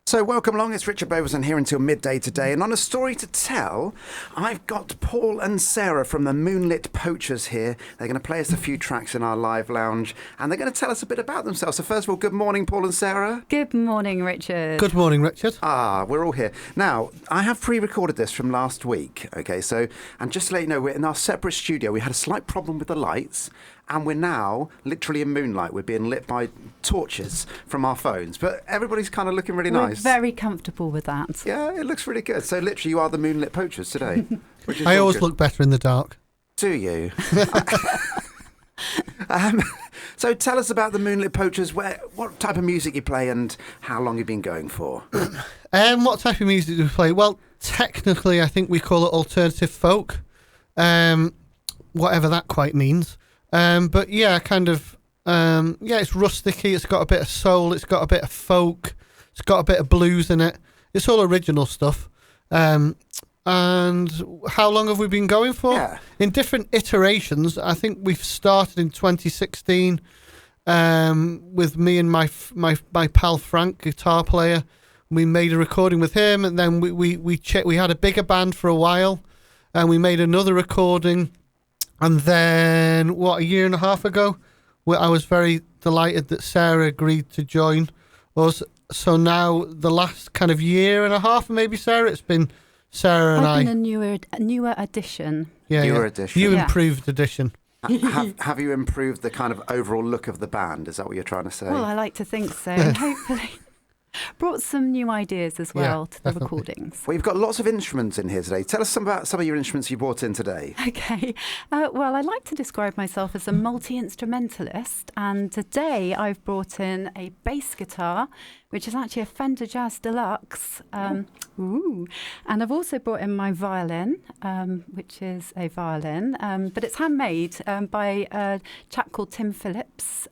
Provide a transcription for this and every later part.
So welcome along, it's Richard Beauvoisin here until midday today, and on a story to tell, I've got Paul and Sarah from the Moonlit Poachers here. They're going to play us a few tracks in our live lounge, and they're going to tell us a bit about themselves. So first of all, good morning, Paul and Sarah. Good morning, Richard. Good morning, Richard. We're all here. Now, I have pre-recorded this from last week, okay, and just to let you know, we're in our separate studio. We had a slight problem with the lights, and we're now literally in moonlight. We're being lit by torches from our phones, but everybody's kind of looking really nice. We're very comfortable with that. Yeah, it looks really good. So literally you are the Moonlit Poachers today. Which is I really always good. look better in the dark. Do you? So tell us about the Moonlit Poachers. What type of music you play and how long you've been going for? What type of music do we play? Well, technically, I think we call it alternative folk, whatever that quite means. But yeah, it's rusticy. It's got a bit of soul. It's got a bit of folk. It's got a bit of blues in it. It's all original stuff. And how long have we been going for? Yeah. In different iterations. I think we've started in 2016 with me and my pal Frank, guitar player. We made a recording with him, and then we had a bigger band for a while, and we made another recording. And then, a year and a half ago, I was very delighted that Sarah agreed to join us. So now, the last kind of year and a half, maybe, Sarah, it's been Sarah and I. I've been a newer addition. Newer addition. New Yeah. improved edition. Have you improved the kind of overall look of the band? Is that what you're trying to say? Well, I like to think so. And hopefully brought some new ideas as well to the definitely. recordings. Well, you've got lots of instruments in here today. Tell us about some of your instruments you brought in today. Okay. Well, I like to describe myself as a multi-instrumentalist, and today I've brought in a bass guitar, which is actually a Fender Jazz Deluxe. And I've also brought in my violin, which is a violin, but it's handmade by a chap called Tim Phillips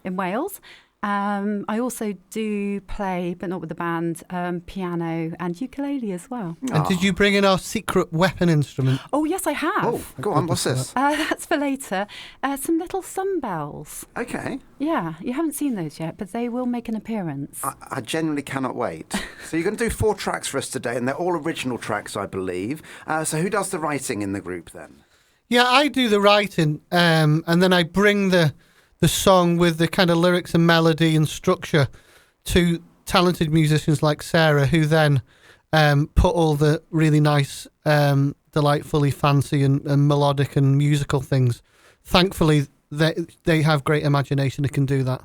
in Wales. I also do play, but not with the band, piano and ukulele as well. And did you bring in our secret weapon instrument? Oh, yes, I have. Oh, go on, what's this? That's for later. Some little sunbells. Okay. Yeah, you haven't seen those yet, but they will make an appearance. I genuinely cannot wait. So you're going to do 4 tracks for us today, and they're all original tracks, I believe. So who does the writing in the group then? Yeah, I do the writing, and then I bring the song with the kind of lyrics and melody and structure to talented musicians like Sarah, who then put all the really nice, delightfully fancy and melodic and musical things. Thankfully, they have great imagination that can do that.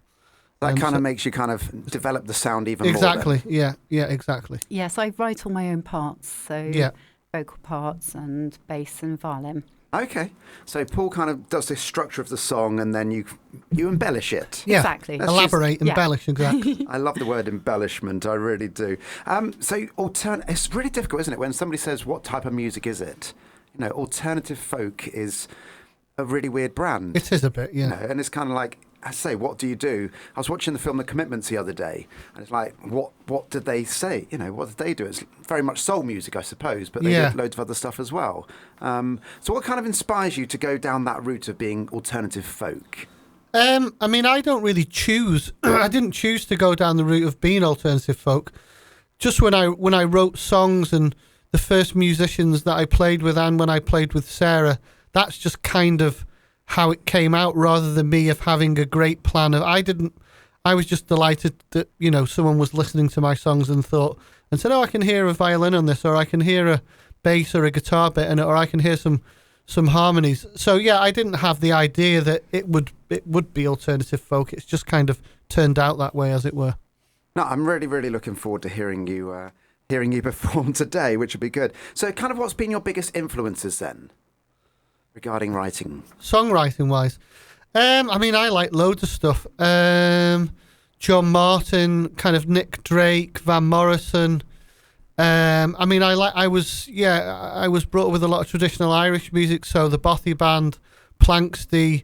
That kind of makes you kind of develop the sound even more. Exactly, yeah, exactly. Yes, I write all my own parts, so Yeah. vocal parts and bass and violin. Okay, so Paul kind of does the structure of the song, and then you embellish it. Yeah, Exactly. elaborate, embellish, exactly. I love the word embellishment, I really do. So it's really difficult, isn't it, when somebody says, what type of music is it? You know, alternative folk is a really weird brand. It is a bit, yeah. You know, and it's kind of like, I say, what do you do? I was watching the film The Commitments the other day, and it's like, what did they say? You know, what did they do? It's very much soul music, I suppose, but they did loads of other stuff as well. So what kind of inspires you to go down that route of being alternative folk? I mean, I don't really choose. I didn't choose to go down the route of being alternative folk. Just when I wrote songs and the first musicians that I played with, and when I played with Sarah, that's just kind of how it came out, rather than me of having a great plan. I was just delighted that, you know, someone was listening to my songs and said, oh, I can hear a violin on this, or I can hear a bass or a guitar bit in it, or I can hear some harmonies. So yeah, I didn't have the idea that it would be alternative folk. It's just kind of turned out that way, as it were. No, I'm really, really looking forward to hearing you perform today, which would be good. So kind of what's been your biggest influences then regarding writing? Songwriting wise, I mean, I like loads of stuff. John Martin, kind of Nick Drake, Van Morrison. I mean, I was brought up with a lot of traditional Irish music, so the Bothy Band, Planksty,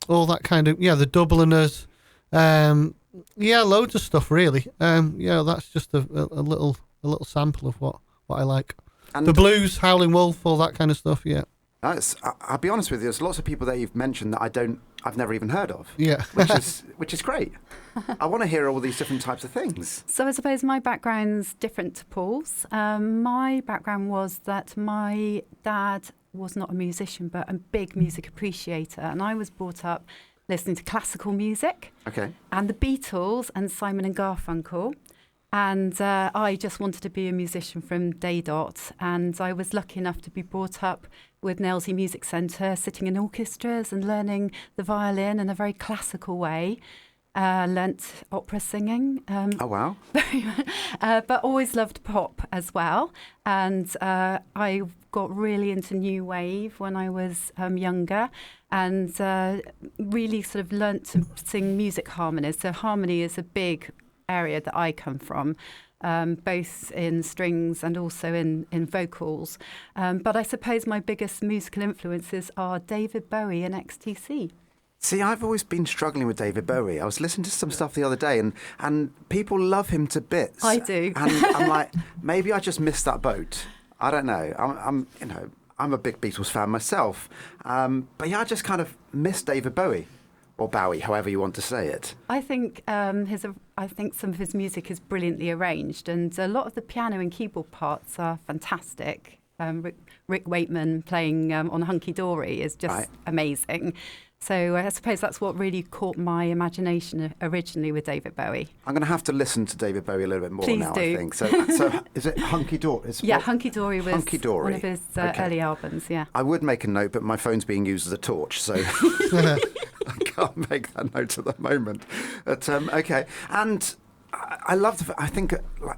all that kind of, the Dubliners, loads of stuff really. That's just a little sample of what I like. And the blues, Howling Wolf, all that kind of stuff. Yeah. I'll be honest with you. There's lots of people that you've mentioned that I've never even heard of. Yeah, which is great. I want to hear all these different types of things. So I suppose my background's different to Paul's. My background was that my dad was not a musician, but a big music appreciator, and I was brought up listening to classical music. Okay. And the Beatles and Simon and Garfunkel. And I just wanted to be a musician from day dot. And I was lucky enough to be brought up with Nailsea Music Centre, sitting in orchestras and learning the violin in a very classical way. Learnt opera singing. Oh, wow. But always loved pop as well. And I got really into new wave when I was younger, and really sort of learnt to sing music harmonies. So harmony is a big area that I come from, both in strings and also in vocals. But I suppose my biggest musical influences are David Bowie and XTC. See, I've always been struggling with David Bowie. I was listening to some stuff the other day, and people love him to bits. I do. And I'm like, maybe I just missed that boat. I don't know. I'm a big Beatles fan myself. But yeah, I just kind of miss David Bowie. Or Bowie, however you want to say it. I think some of his music is brilliantly arranged, and a lot of the piano and keyboard parts are fantastic. Rick Wakeman playing on Hunky Dory is just amazing. So I suppose that's what really caught my imagination originally with David Bowie. I'm going to have to listen to David Bowie a little bit more Please now, do. I think. So is it Hunky Dory? Hunky Dory was one of his early albums, yeah. I would make a note, but my phone's being used as a torch, so I can't make that note at the moment. But, okay. And I love I think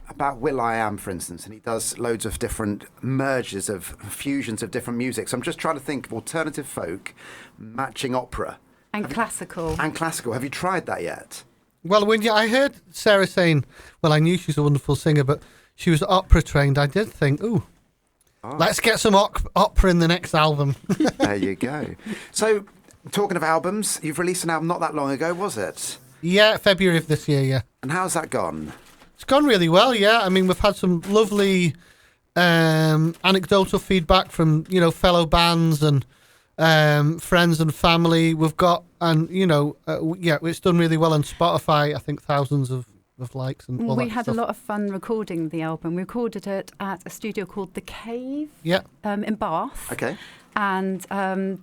about will.i.am, for instance, and he does loads of different merges of fusions of different music. So I'm just trying to think of alternative folk matching opera. And classical. Have you tried that yet? Well, I heard Sarah saying, well, I knew she's a wonderful singer, but she was opera trained. I did think, let's get some opera in the next album. There you go. So, talking of albums, you've released an album not that long ago, was it? Yeah, February of this year, yeah. And how's that gone? It's gone really well, yeah. I mean, we've had some lovely anecdotal feedback from, fellow bands and friends and family. We've got, it's done really well on Spotify. I think thousands of likes and all that. We had stuff. a lot of fun recording the album. We recorded it at a studio called The Cave in Bath. Okay. And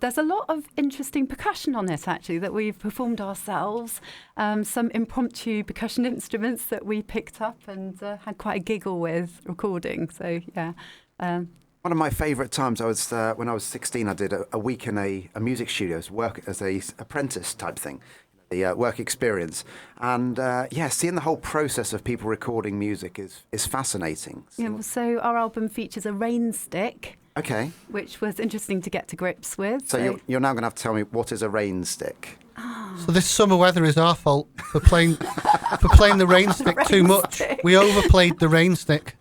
there's a lot of interesting percussion on it, actually, that we've performed ourselves. Some impromptu percussion instruments that we picked up and had quite a giggle with recording. So, yeah. One of my favourite times, I was when I was 16, I did a week in a music studio, work as a apprentice type thing, the work experience. And, seeing the whole process of people recording music is fascinating. So our album features a rain stick. Okay. Which was interesting to get to grips with. So you're now going to have to tell me, what is a rain stick? So this summer weather is our fault for playing the rain stick too much. We overplayed the rain stick.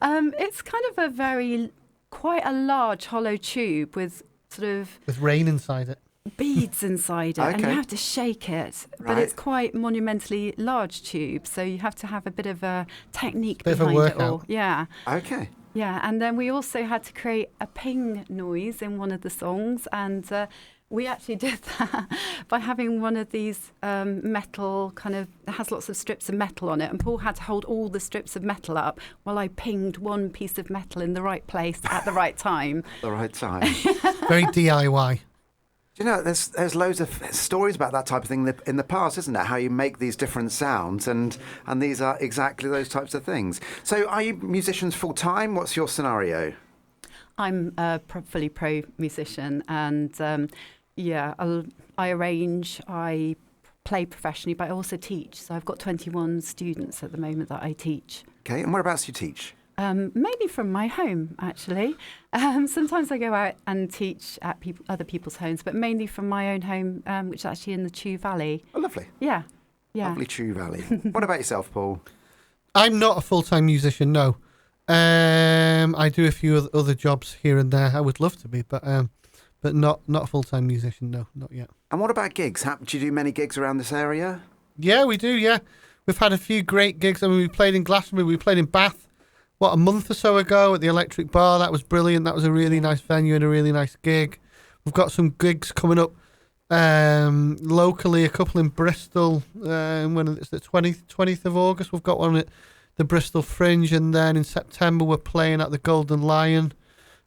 It's kind of quite a large hollow tube with with rain inside it. Beads inside it, okay. And you have to shake it. But it's quite monumentally large tube, so you have to have a bit of a technique behind it all. Yeah. Okay. Yeah, and then we also had to create a ping noise in one of the songs, and we actually did that by having one of these metal it has lots of strips of metal on it, and Paul had to hold all the strips of metal up while I pinged one piece of metal in the right place at the right time. The right time. Very DIY. There's loads of stories about that type of thing in the past, isn't there? How you make these different sounds, and these are exactly those types of things. So are you musicians full time? What's your scenario? I'm a fully pro musician, and I arrange, I play professionally, but I also teach. So I've got 21 students at the moment that I teach. Okay, and whereabouts do you teach? Mainly from my home, actually. Sometimes I go out and teach at other people's homes, but mainly from my own home, which is actually in the Chew Valley. Oh, lovely. Yeah. Lovely Chew Valley. What about yourself, Paul? I'm not a full-time musician, no. I do a few other jobs here and there. I would love to be, but not a full-time musician, no, not yet. And what about gigs? Do you do many gigs around this area? Yeah, we do, yeah. We've had a few great gigs. I mean, we played in Glastonbury, we played in Bath. a month or so ago at the Electric Bar. That was brilliant. That was a really nice venue and a really nice gig. We've got some gigs coming up locally, a couple in Bristol. When it's the 20th of August, we've got one at the Bristol Fringe, and then in September we're playing at the Golden Lion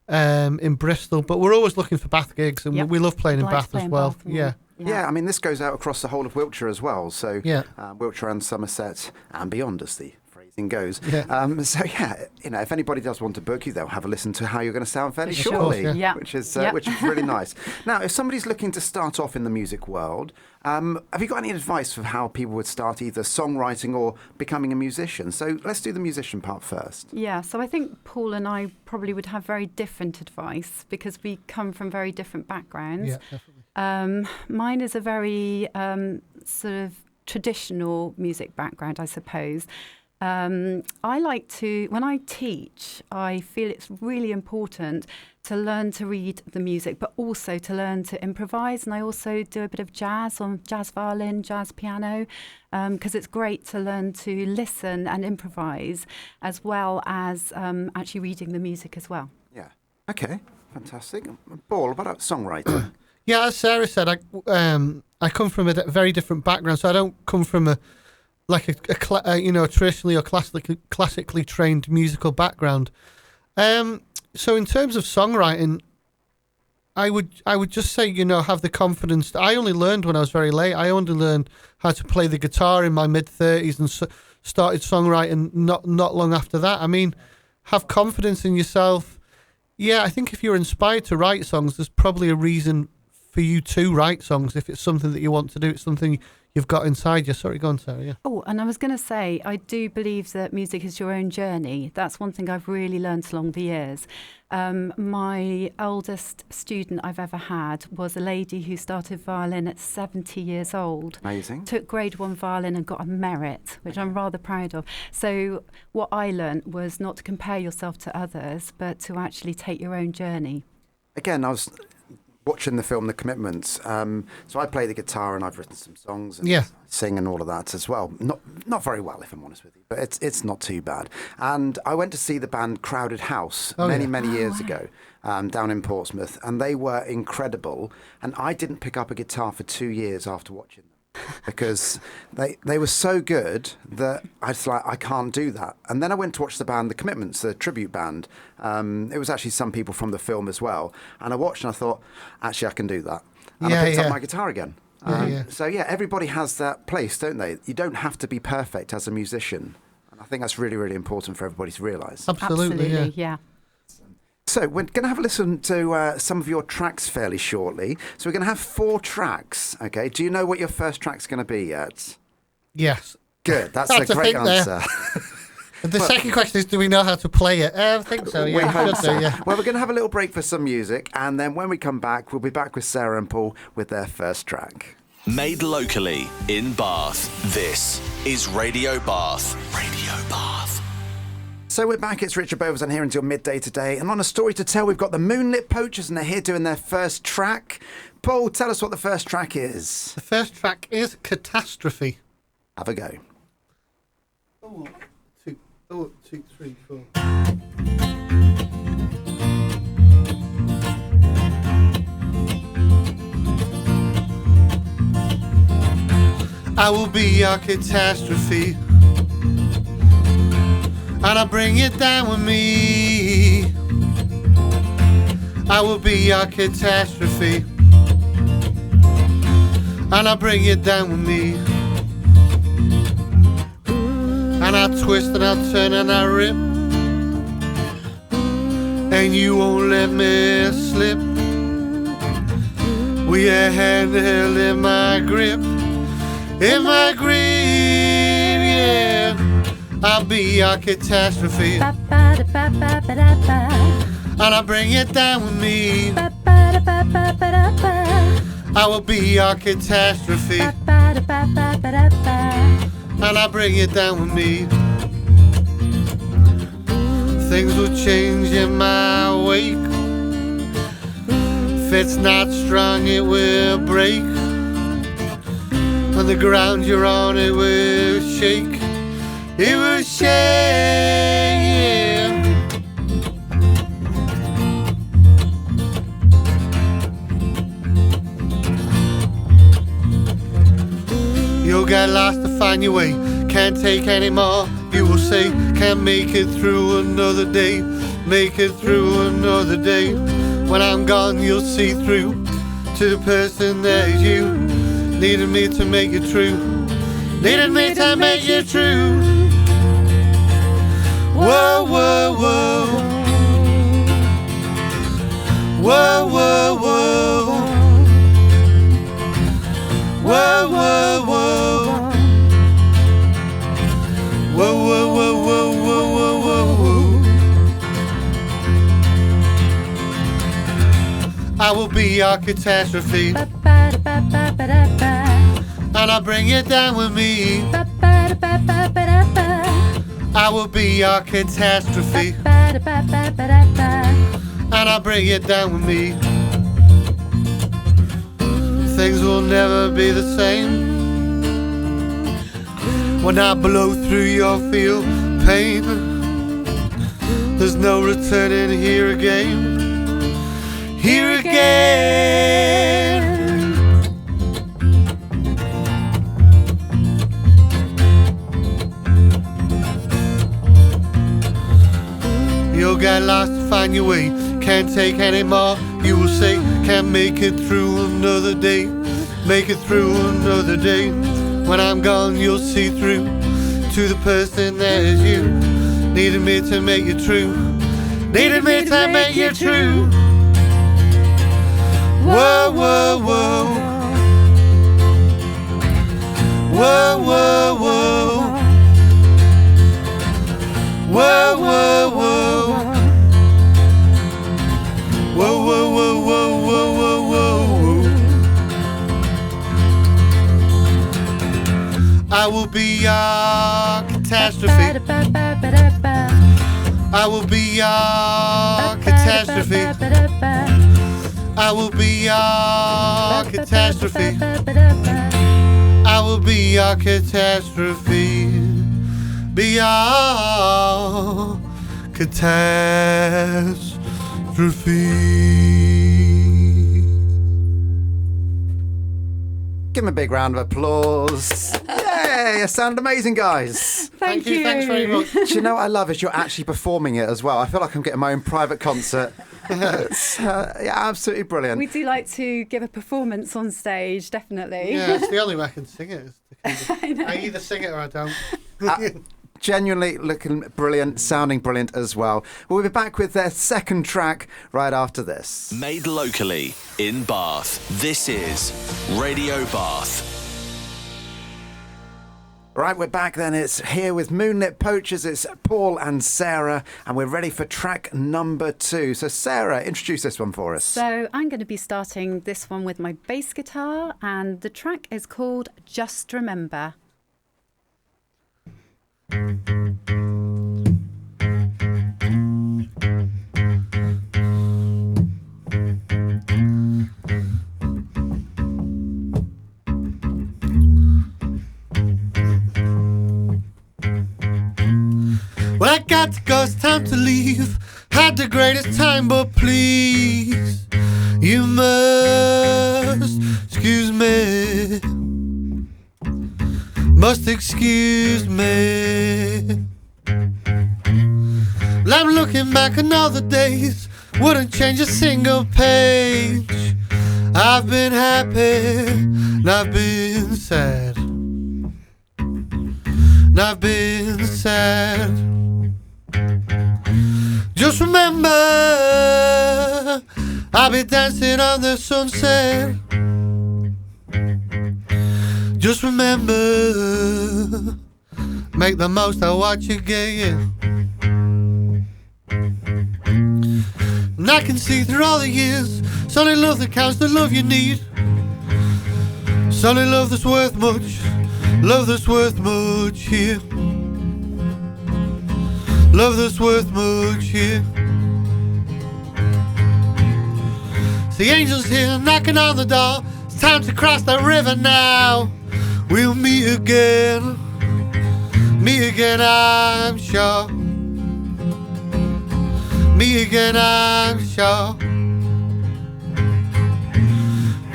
in Bristol. But we're always looking for Bath gigs, and we love playing in Bath as well. Yeah, I mean, this goes out across the whole of Wiltshire as well. So Wiltshire and Somerset and beyond, as the phrasing goes. If anybody does want to book you, they'll have a listen to how you're going to sound fairly shortly, which is really nice. Now, if somebody's looking to start off in the music world, have you got any advice for how people would start either songwriting or becoming a musician? So let's do the musician part first. Yeah, so I think Paul and I probably would have very different advice because we come from very different backgrounds. Yeah, definitely. Mine is a very sort of traditional music background, I suppose. I like to, when I teach, I feel it's really important to learn to read the music, but also to learn to improvise. And I also do a bit of jazz on jazz violin, jazz piano, because it's great to learn to listen and improvise as well as actually reading the music as well. Yeah. Okay. Fantastic. Paul, what about songwriting? Yeah, as Sarah said, I come from a very different background, so I don't come from a traditionally or classically trained musical background. So in terms of songwriting, I would just say, have the confidence. I only learned when I was very late. I only learned how to play the guitar in my mid-30s and started songwriting not long after that. I mean, have confidence in yourself. Yeah, I think if you're inspired to write songs, there's probably a reason for you to write songs. If it's something that you want to do, it's something you've got inside you. Sorry, go on, Sarah. Yeah. Oh, and I was going to say, I do believe that music is your own journey. That's one thing I've really learned along the years. My oldest student I've ever had was a lady who started violin at 70 years old. Amazing. Took grade 1 violin and got a merit, which I'm rather proud of. So what I learned was not to compare yourself to others, but to actually take your own journey. Again, I was watching the film The Commitments, so I play the guitar and I've written some songs and sing and all of that as well. Not very well, if I'm honest with you, but it's not too bad. And I went to see the band Crowded House many years ago down in Portsmouth, and they were incredible. And I didn't pick up a guitar for 2 years after watching them because they were so good that I was like, I can't do that. And then I went to watch the band The Commitments, the tribute band. It was actually some people from the film as well. And I watched and I thought, actually, I can do that. And I picked up my guitar again. So, everybody has that place, don't they? You don't have to be perfect as a musician. And I think that's really, really important for everybody to realise. Absolutely, yeah. So we're going to have a listen to some of your tracks fairly shortly. So we're going to have 4 tracks, okay? Do you know what your first track's going to be yet? Yes. Good, that's a great answer. The second question is, do we know how to play it? I think so, yeah. We hope so. Well, we're going to have a little break for some music, and then when we come back, we'll be back with Sarah and Paul with their first track. Made locally in Bath, this is Radio Bath. Radio Bath. So we're back, it's Richard Beauvoisin here until midday today, and on a story to tell, we've got the Moonlit Poachers, and they're here doing their first track. Paul, tell us what the first track is. The first track is Catastrophe. Have a go. 1, 2, 3, 4. I will be your catastrophe, and I'll bring it down with me. I will be your catastrophe, and I'll bring it down with me. And I'll twist and I'll turn and I'll rip, and you won't let me slip. We are handheld in my grip, yeah. I'll be your catastrophe, and I'll bring it down with me. I will be your catastrophe, and I'll bring it down with me. Things will change in my wake. If it's not strong, it will break. On the ground you're on, it will shake. It will shake, yeah. You'll get lost to find your way. Can't take any more, you will say. Can't make it through another day. Make it through another day. When I'm gone, you'll see through to the person that is you. Needed me to make it true. Needed me to make it true. Whoa, whoa, whoa. Whoa, whoa, whoa. Whoa, whoa, whoa. Whoa, whoa, whoa, whoa, whoa, whoa, whoa. I will be your catastrophe, and I'll bring it down with me. I will be your catastrophe, and I'll bring it down with me. Things will never be the same when I blow through your field pain. There's no returning here again. Here again. You'll get lost to find your way. Can't take any more, you will say. Can't make it through another day. Make it through another day. When I'm gone, you'll see through to the person that is you. Needed me to make it true. Needed me to make it true. Whoa, whoa, whoa. Whoa, whoa, whoa. Whoa, whoa, whoa. Whoa, whoa, whoa, whoa, whoa, whoa, whoa. I will be your catastrophe. I will be your catastrophe. I will be your catastrophe. I will be your catastrophe. Be your catastrophe. Give him a big round of applause. Yay, you sound amazing, guys. Thank you. Thanks very much. Do you know what I love is you're actually performing it as well. I feel like I'm getting my own private concert. It's yeah, absolutely brilliant. We do like to give a performance on stage, definitely. Yeah, it's the only way I can sing it. I either sing it or I don't. Genuinely looking brilliant, sounding brilliant as well. We'll be back with their second track right after this. Made locally in Bath. This is Radio Bath. Right, we're back then. It's here with Moonlit Poachers. It's Paul and Sarah, and we're ready for track number 2. So, Sarah, introduce this one for us. So I'm going to be starting this one with my bass guitar, and the track is called Just Remember. Well, I got to go, it's time to leave. Had the greatest time, but please, you must excuse me. Must excuse me. Well, I'm looking back on all the days, wouldn't change a single page. I've been happy, and I've been sad, and I've been sad. Just remember, I'll be dancing on the sunset. Just remember, make the most of what you get. And I can see through all the years, it's only love that counts, the love you need. It's only love that's worth much, love that's worth much here. Love that's worth much here. The angels here knocking on the door. It's time to cross the river now. We'll meet again, I'm sure. Meet again, I'm sure.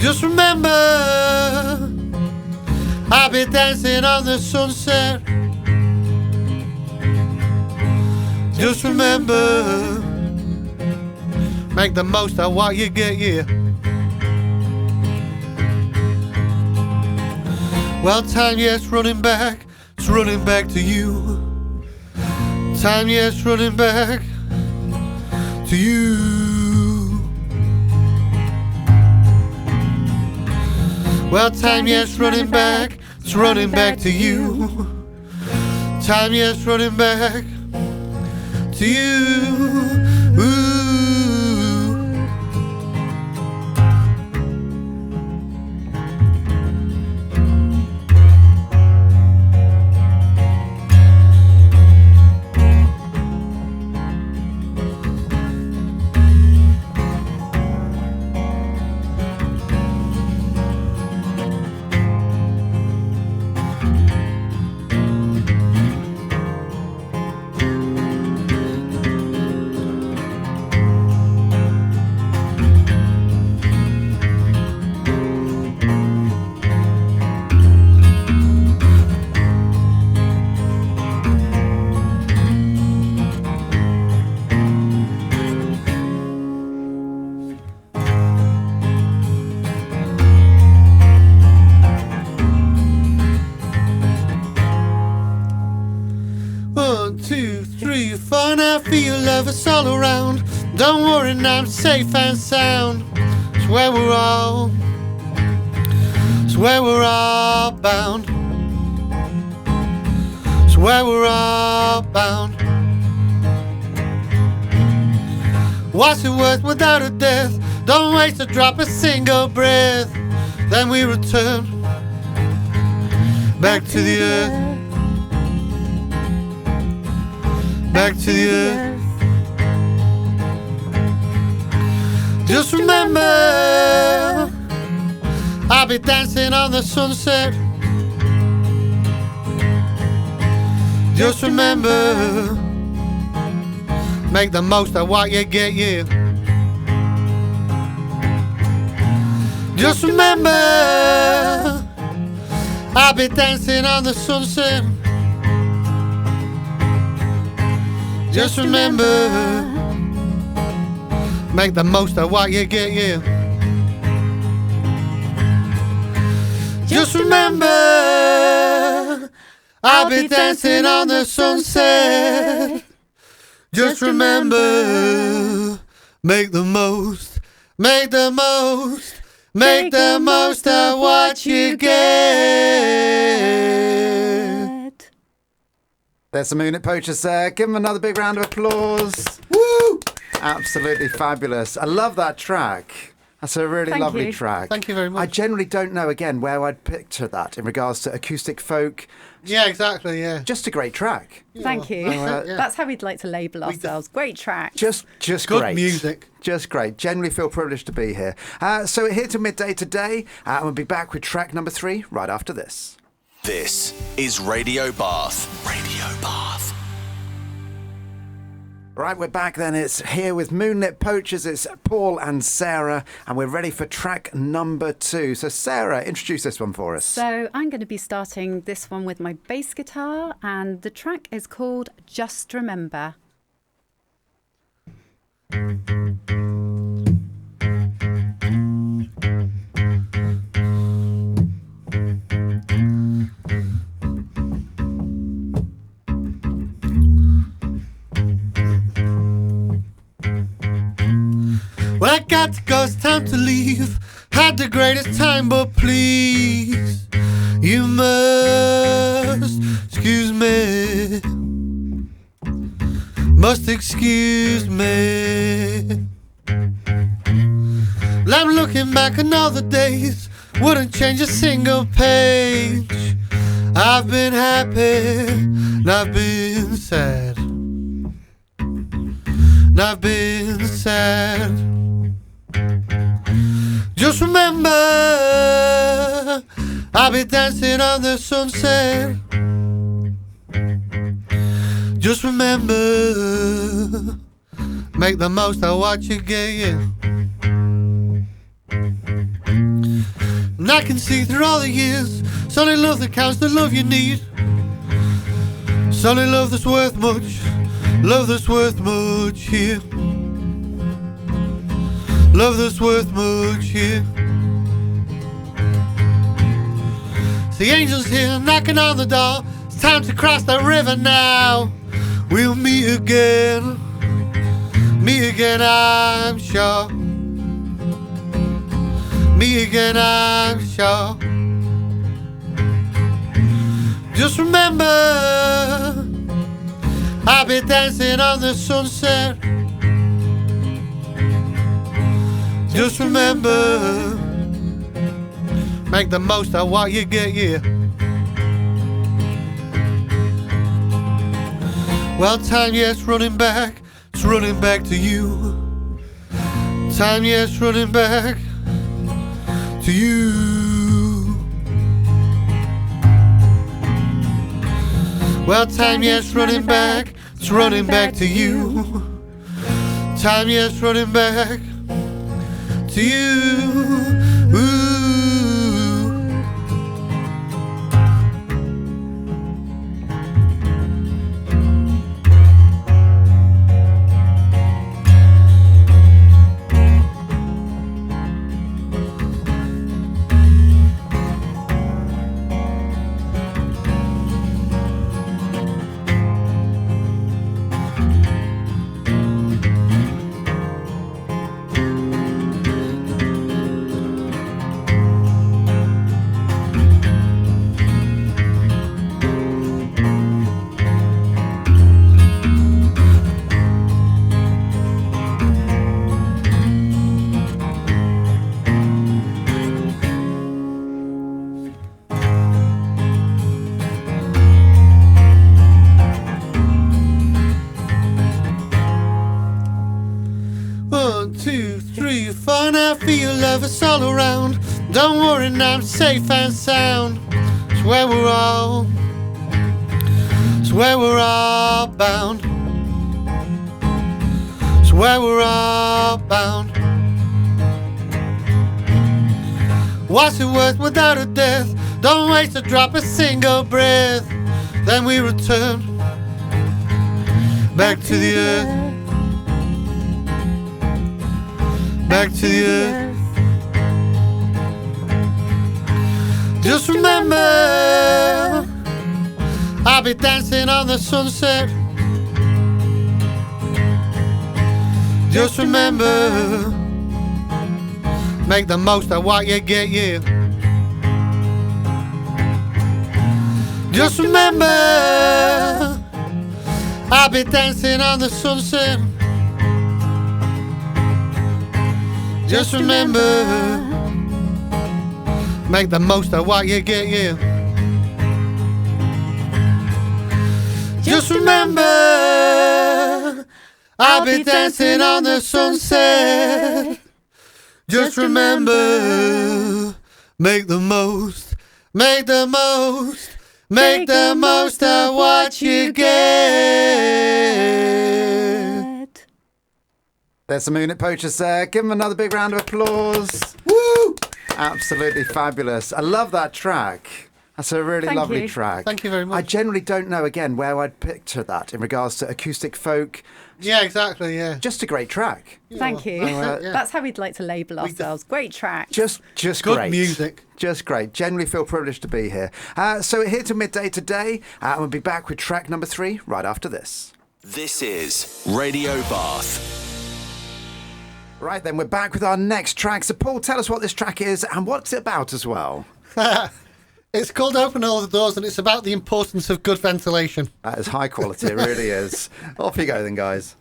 Just remember, I'll be dancing on the sunset. Just remember, make the most of what you get, yeah. Well, time, yes, running back. It's running back to you. Time, yes, running back to you. Well, time, yes, running back. It's running back to you. Time, yes, running back to you. Ooh. It's all around. Don't worry, now I'm safe and sound. It's where we're all bound. It's where we're all bound. What's it worth without a death? Don't waste a drop, a single breath. Then we return back to the earth. Back to the earth. Just remember, I'll be dancing on the sunset. Just remember, make the most of what you get, yeah. Just remember, I'll be dancing on the sunset. Just remember, make the most of what you get, yeah. Just remember, I'll be dancing on the sunset. Just remember, make the most, make the most, make the most of what you get. There's some Moonlit Poachers there. Give them another big round of applause. Woo! Absolutely fabulous. I love that track. That's a really lovely track. Thank you very much. I generally don't know, again, where I'd picture that in regards to acoustic folk. Yeah, exactly, yeah. Just a great track. Thank you. That's how we'd like to label ourselves. Great track. Just Good great. music. Just great. Generally feel privileged to be here. So we're here till midday today, and we'll be back with track number 3 right after this. This is Radio Bath. Radio Bath. Right, we're back then. It's here with Moonlit Poachers. It's Paul and Sarah, and we're ready for track number 2. So, Sarah, introduce this one for us. So, I'm going to be starting this one with my bass guitar, and the track is called Just Remember. Well, I got to go, it's time to leave. Had the greatest time, but please, you must excuse me. Must excuse me. Well, I'm looking back on all the days, wouldn't change a single page. I've been happy, and I've been sad. And I've been sad. Just remember, I'll be dancing on the sunset. Just remember, make the most of what you get, yeah. And I can see through all the years, It's only love that counts, the love you need. It's only love that's worth much, love that's worth much here. Love that's worth much here. The angels here knocking on the door. It's time to cross the river now. We'll meet again, I'm sure. Meet again, I'm sure. Just remember, I'll be dancing on the sunset. Just remember, make the most of what you get here. Well, time, yes, running back. It's running back to you. Time, yes, running back to you. Well, time, yes, running back. It's running back to you. Time, yes, running back to you. Ooh. It's all around. Don't worry, now I'm safe and sound. It's where we're all bound. It's where we're all bound. What's it worth without a death? Don't waste a drop, a single breath. Then we return back to the earth. Back to the earth. Just remember, I'll be dancing on the sunset. Just remember, make the most of what you get, yeah. Just remember, I'll be dancing on the sunset. Just remember, make the most of what you get, yeah. Just remember, I'll be dancing on the sunset. Just remember, make the most, make the most, make the most of what you get. There's some Moonlit Poachers there. Give them another big round of applause. Woo! Absolutely fabulous. I love that track. That's a really lovely track. Thank you very much. I generally don't know, again, where I'd picture that in regards to acoustic folk. Yeah, exactly, yeah. Just a great track. Thank you. That's how we'd like to label ourselves. Great track. Just good great. Music. Just great. Generally feel privileged to be here. So we're here till midday today, and we'll be back with track number 3 right after this. This is Radio Bath. Right then, we're back with our next track. So Paul, tell us what this track is and what's it about as well. It's called Open All the Doors, and it's about the importance of good ventilation. That is high quality, it really is. Off you go then, guys.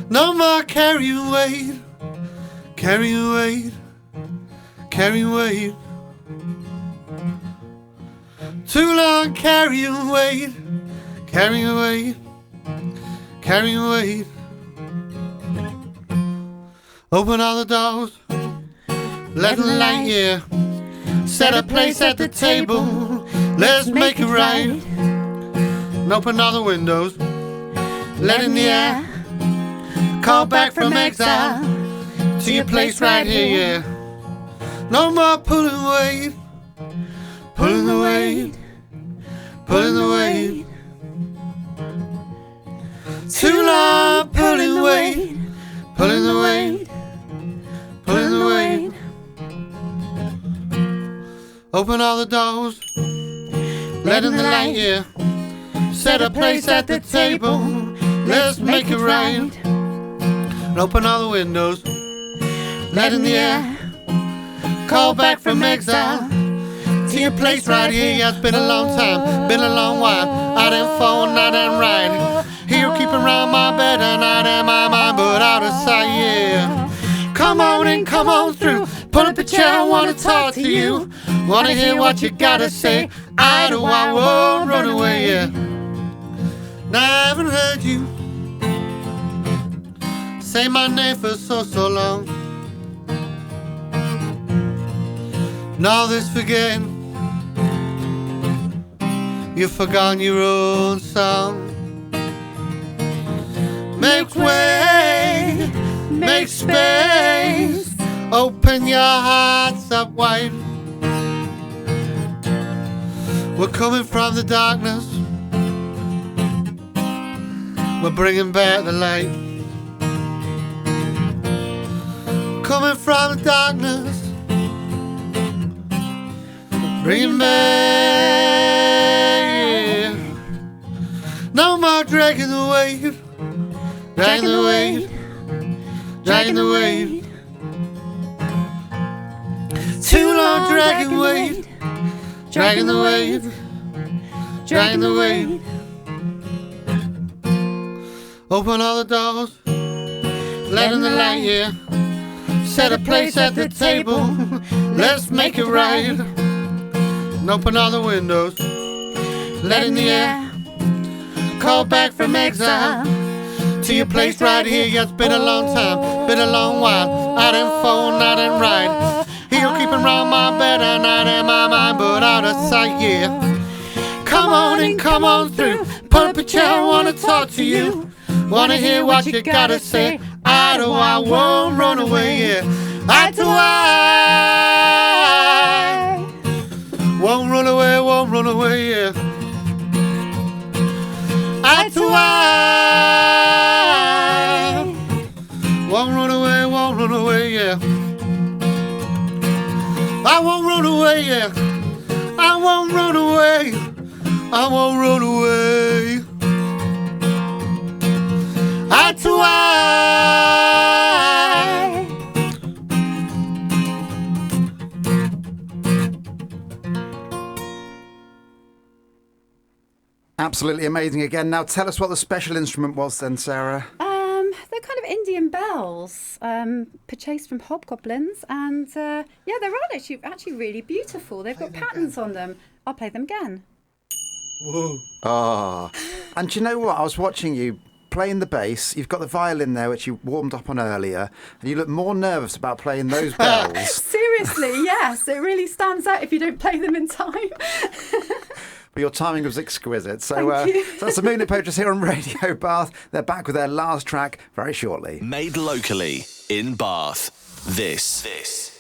No more carrying weight, carrying weight, carrying weight. Too long carrying weight, carrying weight, carrying weight. Open all the doors, let the light here. Set a place at the table, let's make it right. And open all the windows, lead in the air. Call back from exile to your place right here, yeah. No more pulling weight, pulling the weight, pulling the weight. Too long pulling weight, pulling the weight, pulling the weight. Open all the doors, let in the light, yeah. Set a place at the table, let's make it right. And open all the windows, let in the air. Call back from exile to your place right here. Yeah, it's been a long time, been a long while. Out in phone, not in right. Here keeping around my bed and not in my mind, but out of sight, yeah. Come on in, come on through. Pull up a chair, I wanna talk to you. Wanna hear what you gotta say. I won't run away, yeah. Now I haven't heard you say my name for so long. And all this forgetting, you've forgotten your own song. Make way, make space, open your hearts up wide. We're coming from the darkness, we're bringing back the light. Coming from the darkness, bringing back, yeah. No more dragging the weight, dragging the weight, dragging the weight. Too long dragging weight, dragging the weight, dragging the weight. Open all the doors, let in the light, yeah. Set a place at the table, let's make it right. And open all the windows, let in the air. Call back from exile to your place right here. Yeah, it's been a long time, been a long while. Out in phone, not in right. He'll keep around my bed and not in my mind, but out of sight, yeah. Come on in, come on through. Pull up a chair, I wanna talk to you. Wanna hear what you gotta say. I won't run away, yeah. I won't run away, won't run away, yeah. I won't run away, won't run away, yeah. I won't run away, yeah. I won't run away, I won't run away. Absolutely amazing again. Now tell us what the special instrument was then, Sarah. They're kind of Indian bells, purchased from hobgoblins, and yeah, they're actually really beautiful. They've got patterns on them. I'll play them again. Whoa. Ah, and do you know what? I was watching you playing the bass. You've got the violin there, which you warmed up on earlier, and you look more nervous about playing those bells. Seriously, yes, it really stands out if you don't play them in time. But your timing was exquisite. So, Thank you. so that's the Moonlit Poachers here on Radio Bath. They're back with their last track very shortly. Made locally in Bath. This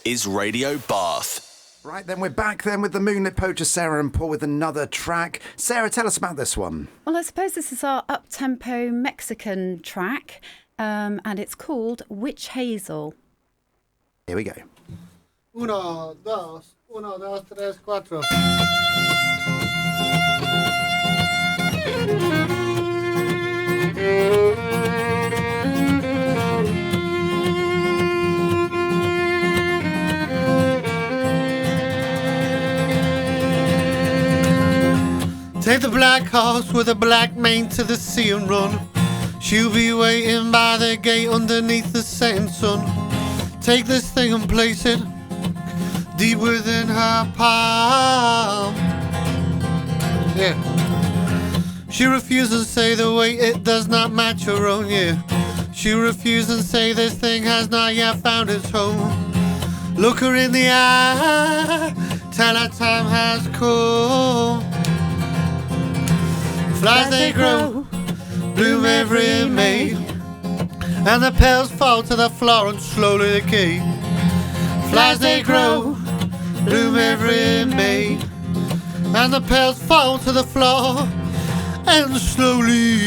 is Radio Bath. Right, then we're back then with the Moonlit Poachers, Sarah and Paul, with another track. Sarah, tell us about this one. Well, I suppose this is our up-tempo Mexican track, and it's called Witch Hazel. Here we go. 1, 2, 3, 4. Take the black horse with a black mane to the sea and run. She'll be waiting by the gate underneath the setting sun. Take this thing and place it deep within her palm. Yeah. She refused and say the weight it does not match her own, yeah. She refused and say this thing has not yet found its home. Look her in the eye, tell her time has come. Flies they grow, bloom every May, and the petals fall to the floor and slowly decay. Flowers they grow, bloom every May, and the petals fall to the floor and slowly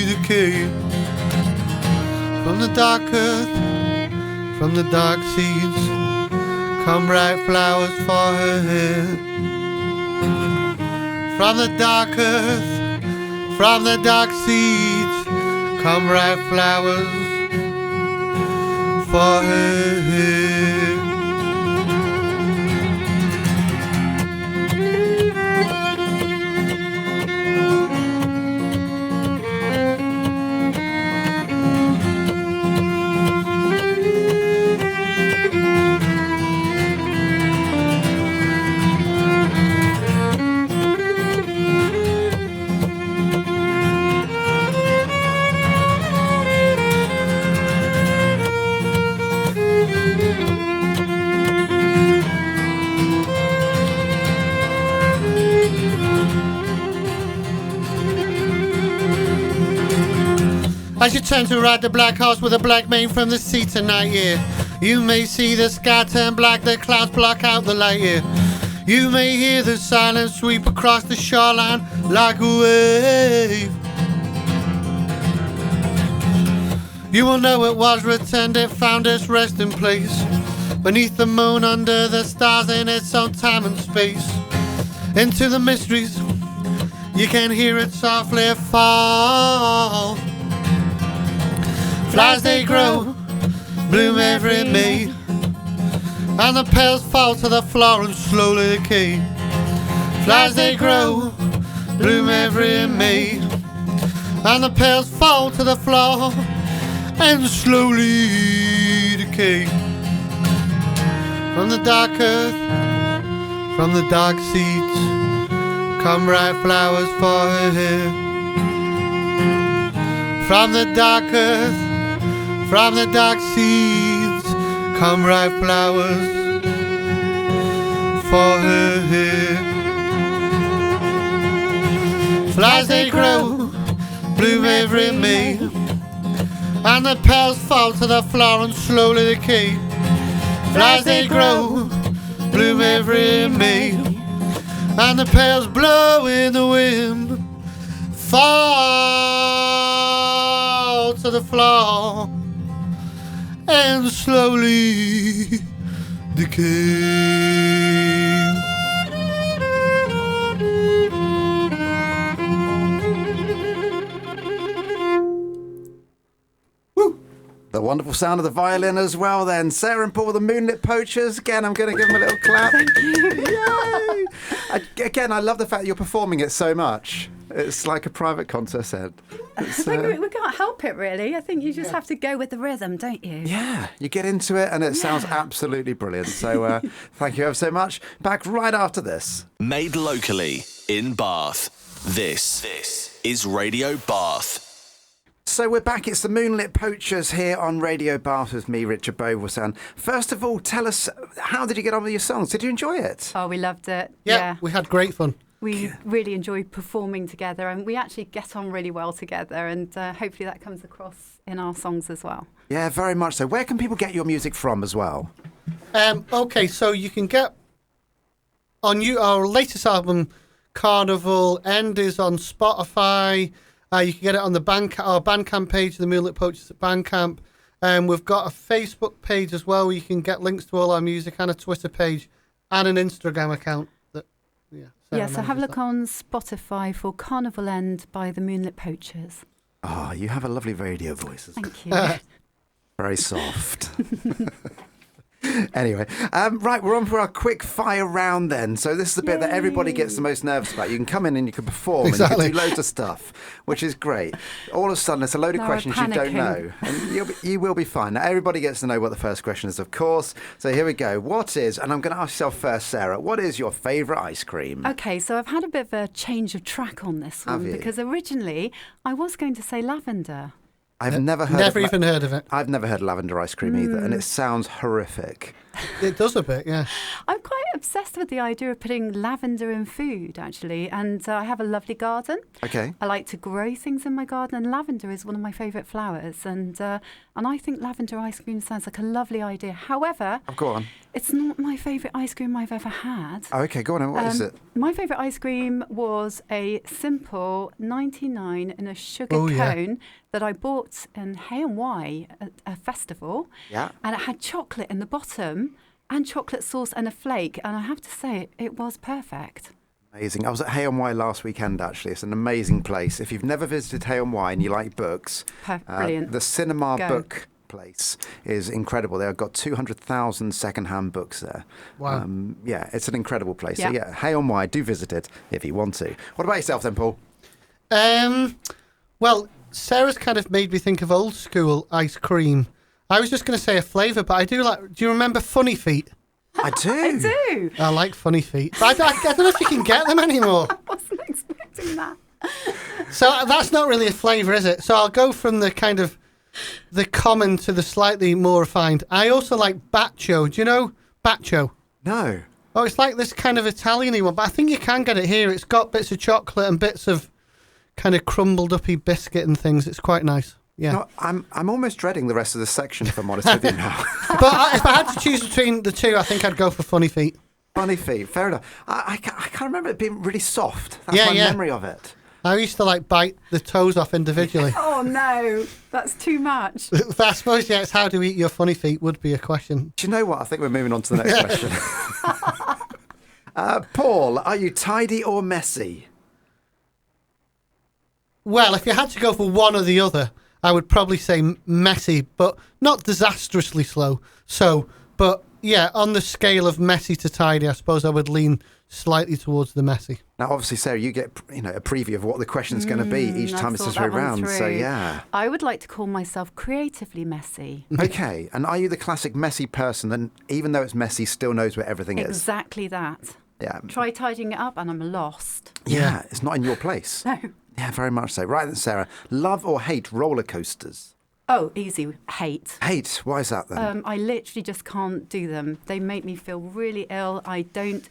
decay. From the dark earth, from the dark seeds, come bright flowers for her hair. From the dark earth, from the dark seeds, come bright flowers for her hair. As you turn to ride the black horse with a black mane from the sea tonight, yeah, you may see the sky turn black, the clouds block out the light, yeah. You may hear the silence sweep across the shoreline like a wave. You will know it was returned, it found its resting place beneath the moon, under the stars, in its own time and space. Into the mysteries, you can hear it softly fall. Flowers they grow, bloom every May, and the petals fall to the floor and slowly decay. Flowers they grow, bloom every May, and the petals fall to the floor and slowly decay. From the dark earth, from the dark seeds, come bright flowers for her hair. From the dark earth, from the dark seeds, come ripe flowers for her hair. Flowers they grow, bloom every May, and the petals fall to the floor and slowly decay. Flowers they grow, bloom every May, and the petals blow in the wind, fall to the floor and slowly decay. Woo! The wonderful sound of the violin as well then. Sarah and Paul, the Moonlit Poachers. Again, I'm going to give them a little clap. Thank you. Yay! Again, I love the fact that you're performing it so much. It's like a private concert, Ed. We can't help it, really. I think you just have to go with the rhythm, don't you? Yeah, you get into it and it sounds absolutely brilliant. So thank you ever so much. Back right after this. Made locally in Bath. This is Radio Bath. So we're back. It's the Moonlit Poachers here on Radio Bath with me, Richard Beauvoisin. First of all, tell us, how did you get on with your songs? Did you enjoy it? Oh, we loved it. Yeah, we had great fun. We really enjoy performing together, and we actually get on really well together, and hopefully that comes across in our songs as well. Yeah, very much so. Where can people get your music from as well? Okay, so you can get on our latest album, Carnival End, is on Spotify. You can get it on our Bandcamp page, the Moonlit Poachers at Bandcamp. We've got a Facebook page as well where you can get links to all our music, and a Twitter page and an Instagram account. So have a look on Spotify for Carnival End by the Moonlit Poachers. Oh, you have a lovely radio voice. Thank you. Very soft. Anyway, right, we're on for our quick fire round then. So this is the bit that everybody gets the most nervous about. You can come in and you can perform and you can do loads of stuff, which is great. All of a sudden, it's a load of questions you don't know. And you will be fine. Now, everybody gets to know what the first question is, of course. So here we go. What is, and I'm going to ask yourself first, Sarah, what is your favourite ice cream? Okay, so I've had a bit of a change of track on this one because originally I was going to say lavender. I've never even heard of it. I've never heard lavender ice cream either, and it sounds horrific. It does a bit, yeah. I'm quite obsessed with the idea of putting lavender in food, actually. And I have a lovely garden. Okay. I like to grow things in my garden, and lavender is one of my favourite flowers. And I think lavender ice cream sounds like a lovely idea. However, Go on. it's not my favourite ice cream I've ever had. Oh, okay, go on. What is it? My favourite ice cream was a simple 99 in a sugar cone that I bought in Hay&Y at a festival. Yeah. And it had chocolate in the bottom and chocolate sauce and a flake. And I have to say, it was perfect. Amazing. I was at Hay&Y last weekend, actually. It's an amazing place. If you've never visited Hay&Y and you like books, Brilliant. the Cinema Book place is incredible. They've got 200,000 second-hand books there. Wow. Yeah, it's an incredible place. Yeah. So yeah, Hay&Y, do visit it if you want to. What about yourself then, Paul? Well, Sarah's kind of made me think of old school ice cream. I was just going to say a flavour, but I do like... Do you remember Funny Feet? I do. I do. I like Funny Feet. But I don't know if you can get them anymore. I wasn't expecting that. So that's not really a flavour, is it? So I'll go from the kind of the common to the slightly more refined. I also like Baccio. Do you know Baccio? No. Oh, it's like this kind of Italian-y one, but I think you can get it here. It's got bits of chocolate and bits of kind of crumbled uppy biscuit and things. It's quite nice. Yeah. No, I'm almost dreading the rest of this section, if I'm honest with you now. But if I had to choose between the two, I think I'd go for Funny Feet. Funny Feet, fair enough. I can't remember it being really soft. That's my memory of it. I used to bite the toes off individually. Oh, no. That's too much. But I suppose, it's how to eat your Funny Feet would be a question. Do you know what? I think we're moving on to the next question. Paul, are you tidy or messy? Well, if you had to go for one or the other, I would probably say messy, but not disastrously slow. But yeah, on the scale of messy to tidy, I suppose I would lean slightly towards the messy. Now, obviously, Sarah, you get a preview of what the question's going to be each time it's through round. So yeah, I would like to call myself creatively messy. Okay, and are you the classic messy person that, even though it's messy, still knows where everything is? Exactly that. Yeah. Try tidying it up, and I'm lost. Yeah, it's not in your place. No. Yeah, very much so. Right then, Sarah, love or hate roller coasters? Oh, easy. Hate. Hate? Why is that then? I literally just can't do them. They make me feel really ill. I don't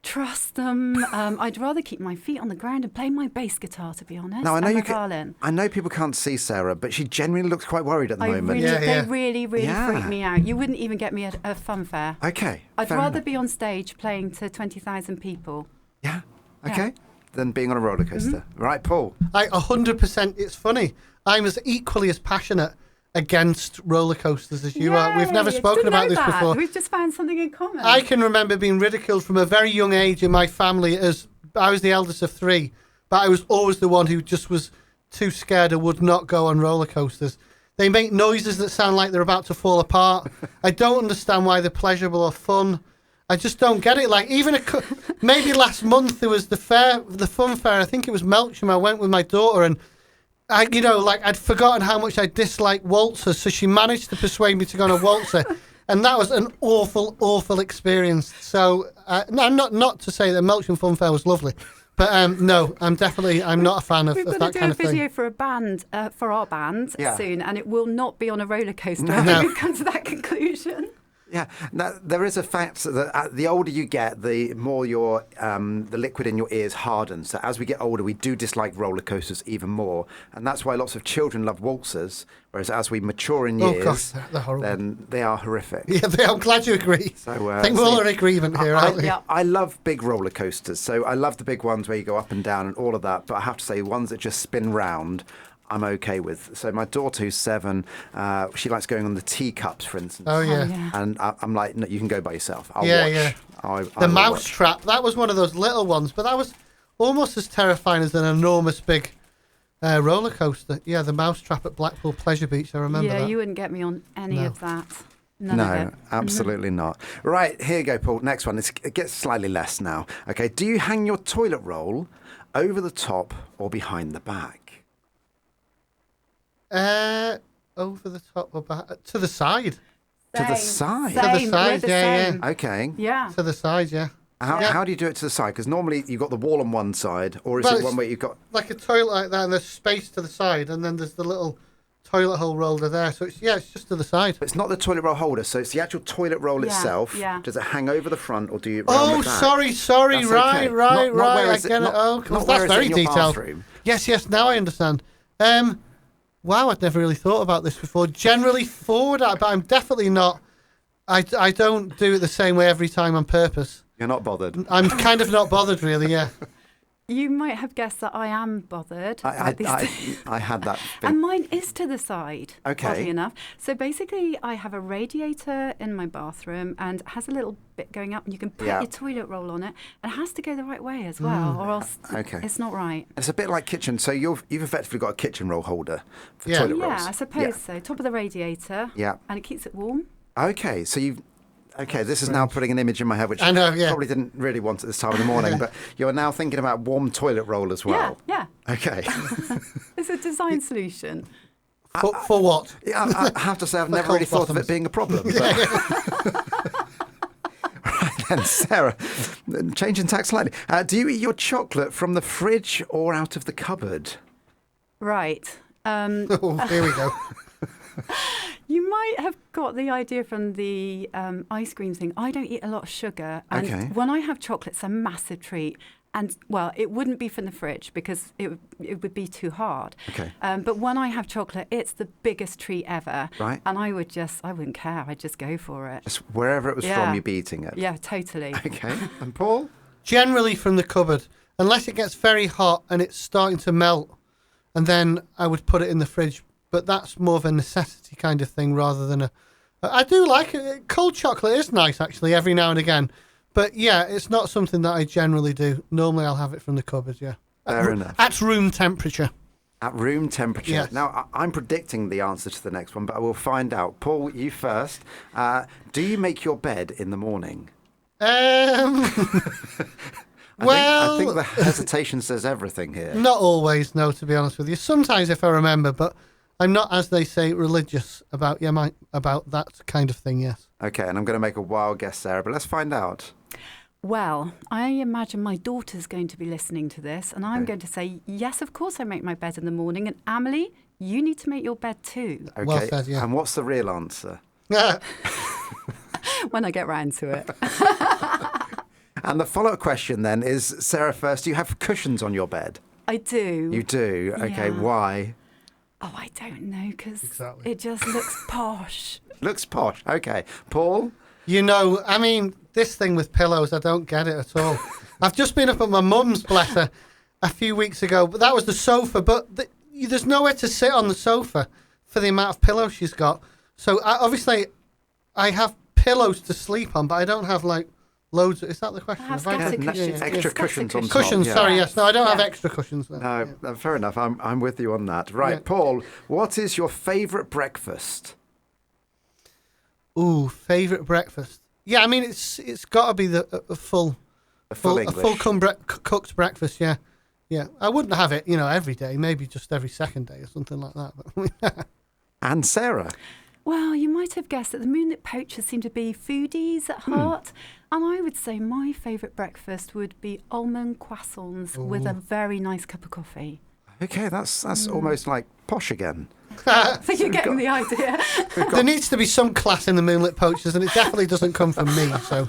trust them. I'd rather keep my feet on the ground and play my bass guitar, to be honest. Now, I know violin. I know people can't see Sarah, but she genuinely looks quite worried at the moment. They really freak me out. You wouldn't even get me at a fun fair. Okay. I'd rather be on stage playing to 20,000 people. Yeah. Okay. Than being on a roller coaster. Mm-hmm. Right, Paul? 100%. It's funny. I'm as equally as passionate against roller coasters as you are. We've never spoken about this before. We've just found something in common. I can remember being ridiculed from a very young age in my family as I was the eldest of three, but I was always the one who just was too scared and would not go on roller coasters. They make noises that sound like they're about to fall apart. I don't understand why they're pleasurable or fun. I just don't get it. Maybe last month there was the fun fair. I think it was Melksham. I went with my daughter and I'd forgotten how much I dislike waltzers. So she managed to persuade me to go on a waltzer. And that was an awful, awful experience. So, not to say that Melksham Fun Fair was lovely. But no, I'm not a fan of that kind of thing. We're going to do a video for a band, for our band soon, and it will not be on a roller coaster. No. I think we've come to that conclusion. Yeah, now, there is a fact that the older you get, the more the liquid in your ears hardens. So as we get older, we do dislike roller coasters even more, and that's why lots of children love waltzers. Whereas as we mature in years, they're horrible. Then they are horrific. Yeah, I'm glad you agree. So, I think we're all in agreement here, aren't we? I love big roller coasters. So I love the big ones where you go up and down and all of that. But I have to say, ones that just spin round, I'm okay with. So my daughter, who's 7, she likes going on the teacups, for instance. Oh, yeah. And I'm like, no, you can go by yourself. I'll watch. Yeah. The mouse trap, that was one of those little ones, but that was almost as terrifying as an enormous big roller coaster. Yeah, the mouse trap at Blackpool Pleasure Beach, I remember that. Yeah, you wouldn't get me on any of that. None no, of it. absolutely not. Right, here you go, Paul. Next one. It gets slightly less now. Okay, do you hang your toilet roll over the top or behind the back? Over the top or back? To the side. To the side? Same. To the side, Same. Okay. Yeah. To the side, yeah. How do you do it to the side? Because normally you've got the wall on one side, or is it one where you've got... Like a toilet like that, and there's space to the side, and then there's the little toilet hole holder there. So it's just to the side. It's not the toilet roll holder, so it's the actual toilet roll itself. Yeah. Does it hang over the front or do you round the back? Sorry. That's Right. okay. Not where I is it- get it. not- Oh, not that's where is it very in your detailed. bathroom? Yes. Now I understand. Wow, I'd never really thought about this before. Generally forward, but I'm definitely not. I don't do it the same way every time on purpose. You're not bothered. I'm kind of not bothered, really. Yeah. You might have guessed that I am bothered. I had that thing. And mine is to the side, Okay. oddly enough. So basically, I have a radiator in my bathroom and it has a little bit going up and you can put your toilet roll on it. And it has to go the right way as well, or else it's not right. It's a bit like kitchen. So you've effectively got a kitchen roll holder for toilet rolls. Yeah, I suppose so. Top of the radiator. Yeah. And it keeps it warm. Okay, so this is now putting an image in my head, which I know, yeah. probably didn't really want at this time of the morning, but you're now thinking about warm toilet roll as well. Yeah. Okay. It's a design solution. For what? Yeah, I have to say I've never really thought of it being a problem. But right then, Sarah, changing tack slightly. Do you eat your chocolate from the fridge or out of the cupboard? Right. Here we go. You might have got the idea from the ice cream thing. I don't eat a lot of sugar. And when I have chocolate, it's a massive treat. And, well, it wouldn't be from the fridge because it would be too hard. Okay. But when I have chocolate, it's the biggest treat ever. Right. And I wouldn't care. I'd just go for it. Just wherever it was from, you'd be eating it. Yeah, totally. Okay. And Paul? Generally from the cupboard, unless it gets very hot and it's starting to melt, and then I would put it in the fridge. But that's more of a necessity kind of thing rather than I do like it. Cold chocolate is nice, actually, every now and again. But, yeah, it's not something that I generally do. Normally I'll have it from the cupboard, yeah. Fair enough. At room temperature. At room temperature. Yes. Now, I'm predicting the answer to the next one, but I will find out. Paul, you first. Do you make your bed in the morning? I think the hesitation says everything here. Not always, no, to be honest with you. Sometimes if I remember, but I'm not, as they say, religious about about that kind of thing, yes. Okay, and I'm going to make a wild guess, Sarah, but let's find out. Well, I imagine my daughter's going to be listening to this, and I'm going to say, yes, of course I make my bed in the morning. And Amelie, you need to make your bed too. Okay, well said, yeah. And what's the real answer? When I get round to it. And the follow-up question then is, Sarah first, do you have cushions on your bed? I do. You do? Okay, Yeah. why? Oh, I don't know, because Exactly. it just looks posh. Looks posh. Okay. Paul? You know, I mean, this thing with pillows, I don't get it at all. I've just been up at my mum's, bless her, a few weeks ago, but that was the sofa. But there's nowhere to sit on the sofa for the amount of pillows she's got. So obviously, I have pillows to sleep on, but I don't have like loads. Is that the question? Perhaps Have I got- scatter cushions. Extra Scatter cushions on top. Cushions, yeah. sorry, yes. No, I don't have Yeah. extra cushions. No. No, fair enough. I'm with you on that. Right, Yeah. Paul, what is your favourite breakfast? Ooh, favourite breakfast. Yeah, I mean, it's got to be a full English. cooked breakfast. Yeah, yeah. I wouldn't have it, every day. Maybe just every second day or something like that. But And Sarah? Well, you might have guessed that the Moonlit Poachers seem to be foodies at heart. And I would say my favourite breakfast would be almond croissants with a very nice cup of coffee. Okay, that's almost like posh again. So you're getting the idea. there needs to be some class in the Moonlit Poachers, and it definitely doesn't come from me. So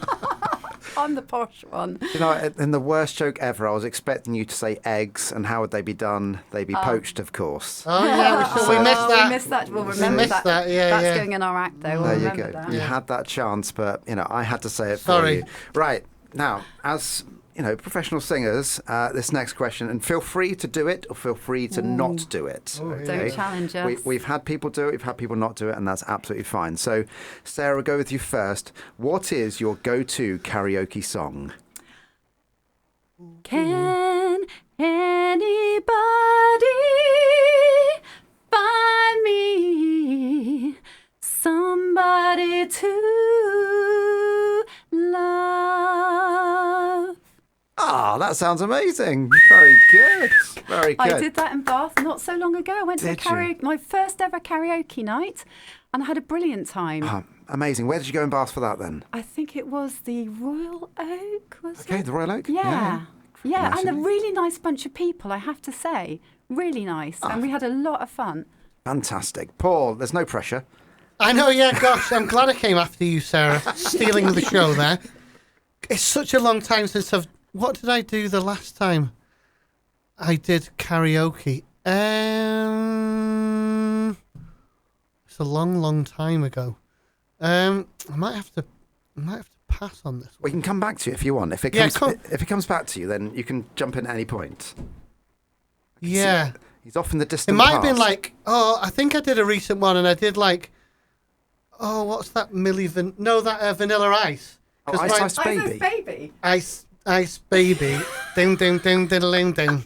I'm the posh one. You know, in the worst joke ever, I was expecting you to say eggs, and how would they be done? They'd be poached, of course. oh yeah, we missed that. We missed that. We'll remember missed that. that, yeah, That's yeah. going in our act, though. We'll There you remember go. that. You had that chance, but I had to say it for Sorry. you. Right now, as professional singers, this next question, and feel free to do it or feel free to not do it. Don't challenge us. We've had people do it, we've had people not do it, and that's absolutely fine. So, Sarah, go with you first. What is your go-to karaoke song? Can anybody find me somebody to love? Ah, that sounds amazing. Very good. Very good. I did that in Bath not so long ago. I went to Did you? my first ever karaoke night, and I had a brilliant time. Ah, amazing. Where did you go in Bath for that then? I think it was the Royal Oak, was Okay, it? the Royal Oak? Yeah. Yeah, Nice, and a isn't it? really nice bunch of people, I have to say. Really nice. And we had a lot of fun. Fantastic. Paul, there's no pressure. I know, yeah, gosh, I'm glad I came after you, Sarah, stealing the show there. It's such a long time since what did I do the last time I did karaoke? It's a long, long time ago. I might have to pass on this one. We can come back to you if you want. If it comes back to you, then you can jump in at any point. Yeah. He's off in the distant It might past. have been I think I did a recent one, and I did what's that Vanilla Ice. Oh, Ice Baby. Baby. Ice Baby. Ding, ding, ding, diddling, ding.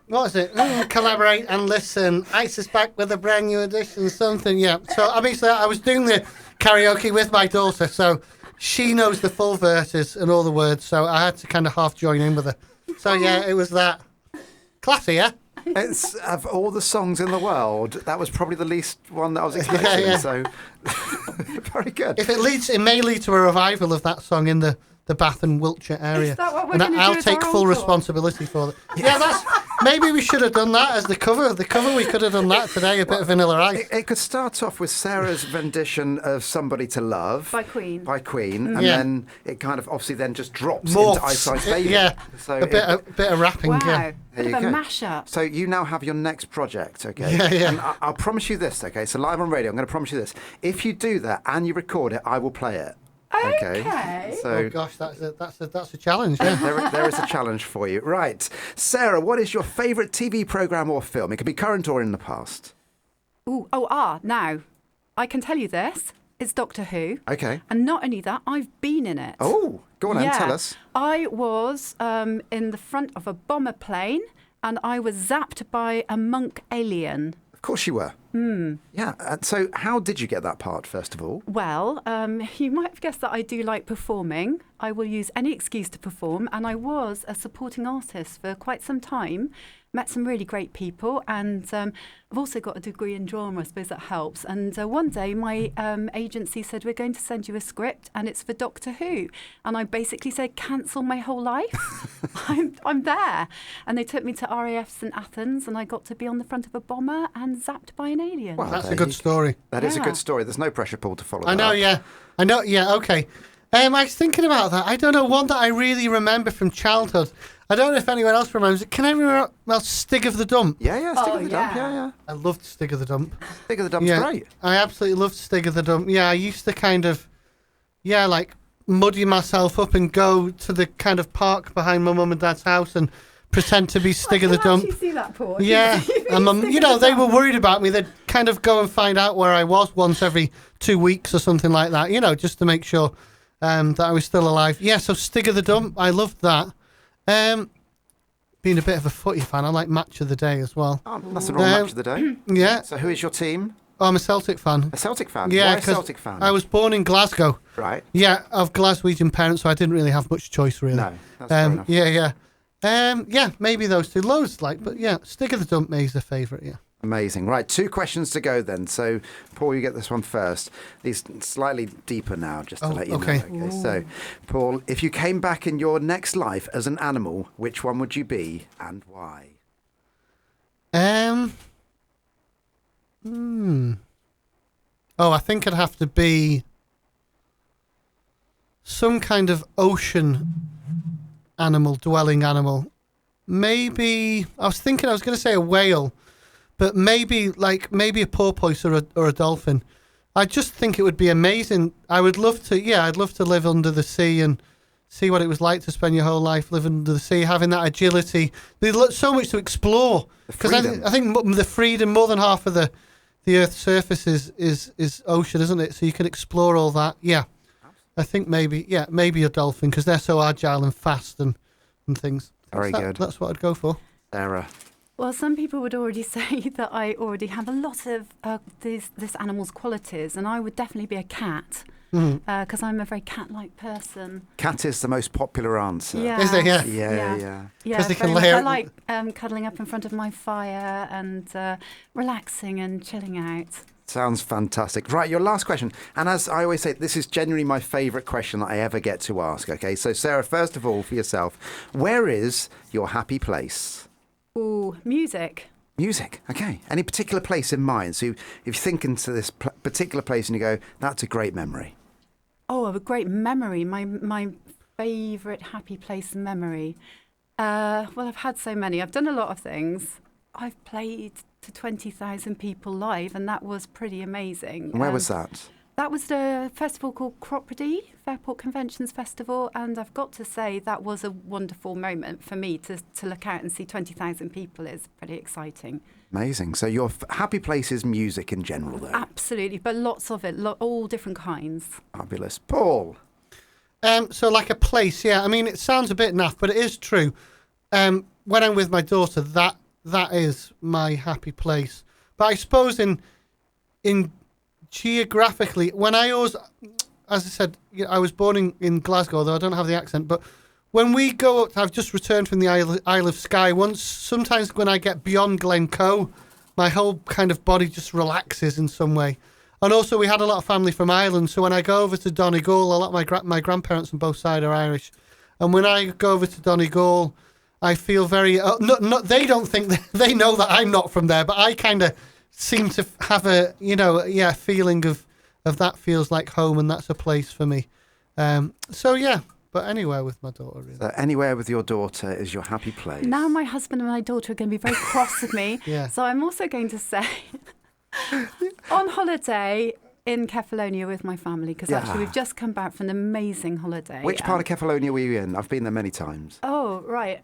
What is it? Collaborate and listen. Ice is back with a brand new edition, something, yeah. So, obviously, I was doing the karaoke with my daughter, so she knows the full verses and all the words, so I had to kind of half join in with her. So, yeah, it was that. Classy, yeah? It's, of all the songs in the world, that was probably the least one that I was expecting, Yeah. so very good. It may lead to a revival of that song in the Bath and Wiltshire area. Is that what we're And gonna do I'll as take our full encore? responsibility for it. Yeah, maybe we should have done that as the cover. The cover, we could have done that today, a bit of Vanilla Ice. It could start off with Sarah's rendition of Somebody to Love By Queen. and Yeah. then it kind of obviously then just drops Morphs. into Ice Ice Baby. Yeah, So a bit of rapping, Wow. yeah. There Bit you of a go. mashup. So you now have your next project, okay? Yeah. And I'll promise you this, okay? So live on radio, I'm going to promise you this. If you do that and you record it, I will play it. Okay. So Oh gosh, that's a challenge, yeah. there is a challenge for you. Right. Sarah, what is your favourite TV programme or film? It could be current or in the past. Now, I can tell you this. It's Doctor Who. Okay. And not only that, I've been in it. Oh, go on then, tell us. I was in the front of a bomber plane and I was zapped by a monk alien. Of course you were. Yeah. So how did you get that part, first of all? Well, you might have guessed that I do like performing. I will use any excuse to perform, and I was a supporting artist for quite some time. Met some really great people, and I've also got a degree in drama. I suppose that helps. And one day, my agency said, "We're going to send you a script, and it's for Doctor Who." And I basically said, "Cancel my whole life. I'm there." And they took me to RAFs in Athens, and I got to be on the front of a bomber and zapped by an alien. Well, That's there a good you- story. That is a Yeah. good story. There's no pressure, Paul, to follow I that know, up. yeah. I know, yeah, okay. I was thinking about that. I don't know, one that I really remember from childhood. I don't know if anyone else remembers it. Can I remember Stig of the Dump? Yeah, Stick of the Dump. yeah. Yeah. I loved Stig of the Dump. Stick of the Dump's Yeah, great. I absolutely loved Stig of the Dump. Yeah, I used to kind of, muddy myself up and go to the kind of park behind my mum and dad's house and pretend to be Stig of the Dump. You see that, Paul? Yeah, and they were worried about me. They'd kind of go and find out where I was once every 2 weeks or something like that, just to make sure that I was still alive. Yeah, so Stig of the Dump, I loved that. Being a bit of a footy fan, I like Match of the Day as well. Oh, that's the wrong match of the day. Yeah, So who is your team? I'm a Celtic fan. A Celtic fan? Yeah, Why a 'cause Celtic fan? I was born in Glasgow. Right. Yeah, of Glaswegian parents, so I didn't really have much choice, really. No, that's fair enough. Yeah, maybe those two. Loads, but yeah, Stig of the Dump is the favourite, yeah. Amazing. Right, 2 questions to go then. So, Paul, you get this one first. These slightly deeper now, just to let you okay. know. Okay. So, Paul, if you came back in your next life as an animal, which one would you be and why? I think it'd have to be some kind of ocean animal, dwelling animal. Maybe I was going to say a whale, but maybe a porpoise or a dolphin. I just think it would be amazing. I'd love to live under the sea and see what it was like to spend your whole life living under the sea, having that agility. There's so much to explore. Because I think the freedom, more than half of the Earth's surface is ocean, isn't it? So you can explore all that. Yeah. I think maybe a dolphin, because they're so agile and fast and things. Very good. That's what I'd go for. Sarah. Well, some people would already say that I already have a lot of this animal's qualities, and I would definitely be a cat because I'm a very cat-like person. Cat is the most popular answer. Yeah. Is it? Yeah. Yeah. Yeah, 'Cause they can very much. lay I out- like cuddling up in front of my fire and relaxing and chilling out. Sounds fantastic. Right, your last question. And as I always say, this is genuinely my favourite question that I ever get to ask. Okay, so Sarah, first of all, for yourself, where is your happy place? Ooh, music. Music, okay. Any particular place in mind? So if you think into this particular place and you go, that's a great memory. Oh, a great memory. My favourite happy place memory. Well, I've had so many. I've done a lot of things. I've played to 20,000 people live, and that was pretty amazing. And where was that? That was the festival called Cropredy, Fairport Conventions Festival, and I've got to say that was a wonderful moment for me to look out and see 20,000 people is pretty exciting. Amazing. So your happy place is music in general, though? Absolutely, but lots of it, all different kinds. Fabulous. Paul? So like a place, yeah. I mean, it sounds a bit naff, but it is true. When I'm with my daughter, that is my happy place. But I suppose in geographically, when I always, as I said, I was born in Glasgow, though I don't have the accent, but when we go up, I've just returned from the Isle of Skye. Sometimes when I get beyond Glencoe, my whole kind of body just relaxes in some way. And also, we had a lot of family from Ireland, so when I go over to Donegal, a lot of my grandparents on both sides are Irish, and when I go over to Donegal, I feel very. They don't think they know that I'm not from there, but I kind of seem to have a feeling of that feels like home, and that's a place for me. So yeah, but anywhere with my daughter, really. So anywhere with your daughter is your happy place. Now my husband and my daughter are going to be very cross with me. Yeah. So I'm also going to say on holiday in Kefalonia with my family, because actually we've just come back from an amazing holiday. Which part of Kefalonia were you in? I've been there many times. Oh, right.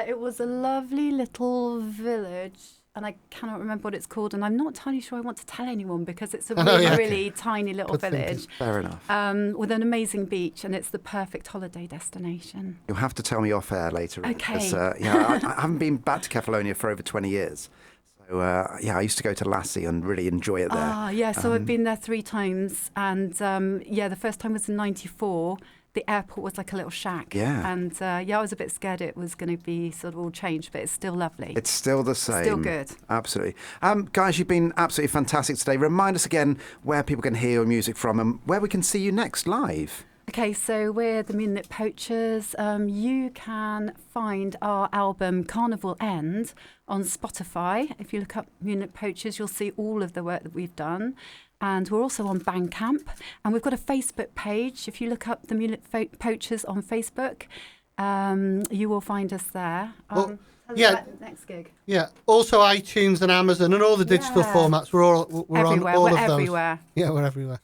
It was a lovely little village, and I cannot remember what it's called, and I'm not entirely sure I want to tell anyone because it's a really tiny little village. Fair enough. With an amazing beach, and it's the perfect holiday destination. You'll have to tell me off air later. Okay. I haven't been back to Kefalonia for over 20 years. So, I used to go to Lassie and really enjoy it there. Yeah, so I've been there 3 times, and the first time was in '94. The airport was like a little shack. Yeah. And I was a bit scared it was going to be sort of all changed, but it's still lovely. It's still the same. Still good. Absolutely. Guys, you've been absolutely fantastic today. Remind us again where people can hear your music from and where we can see you next live. Okay, so we're the Moonlit Poachers. You can find our album Carnival End on Spotify. If you look up Moonlit Poachers, you'll see all of the work that we've done. And we're also on Bandcamp. And we've got a Facebook page. If you look up the Moonlit Poachers on Facebook, you will find us there. Next gig. Yeah. Also iTunes and Amazon and all the digital formats. We're everywhere. on all we're of those. Everywhere. Yeah, we're everywhere.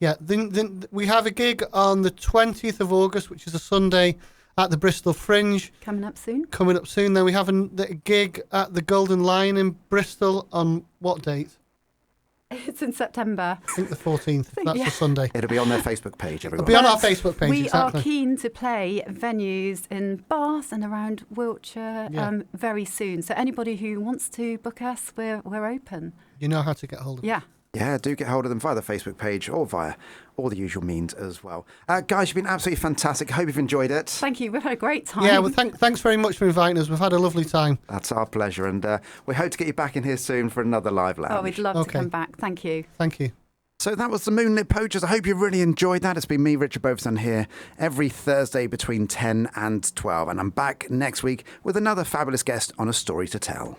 Yeah. Then we have a gig on the 20th of August, which is a Sunday, at the Bristol Fringe. Coming up soon. Then we have a gig at the Golden Lion in Bristol on what date? It's in September. I think the 14th. That's a Sunday. It'll be on their Facebook page, everyone. It'll be on our Facebook page, We exactly. are keen to play venues in Bath and around Wiltshire very soon. So anybody who wants to book us, we're open. You know how to get hold of us. Yeah. Yeah, do get hold of them via the Facebook page or via all the usual means as well. Guys, you've been absolutely fantastic. Hope you've enjoyed it. Thank you. We've had a great time. Yeah, well, thanks very much for inviting us. We've had a lovely time. That's our pleasure. And we hope to get you back in here soon for another live lounge. Oh, we'd love to come back. Thank you. Thank you. So that was the Moonlit Poachers. I hope you really enjoyed that. It's been me, Richard Beauvoisin, here every Thursday between 10 and 12. And I'm back next week with another fabulous guest on A Story to Tell.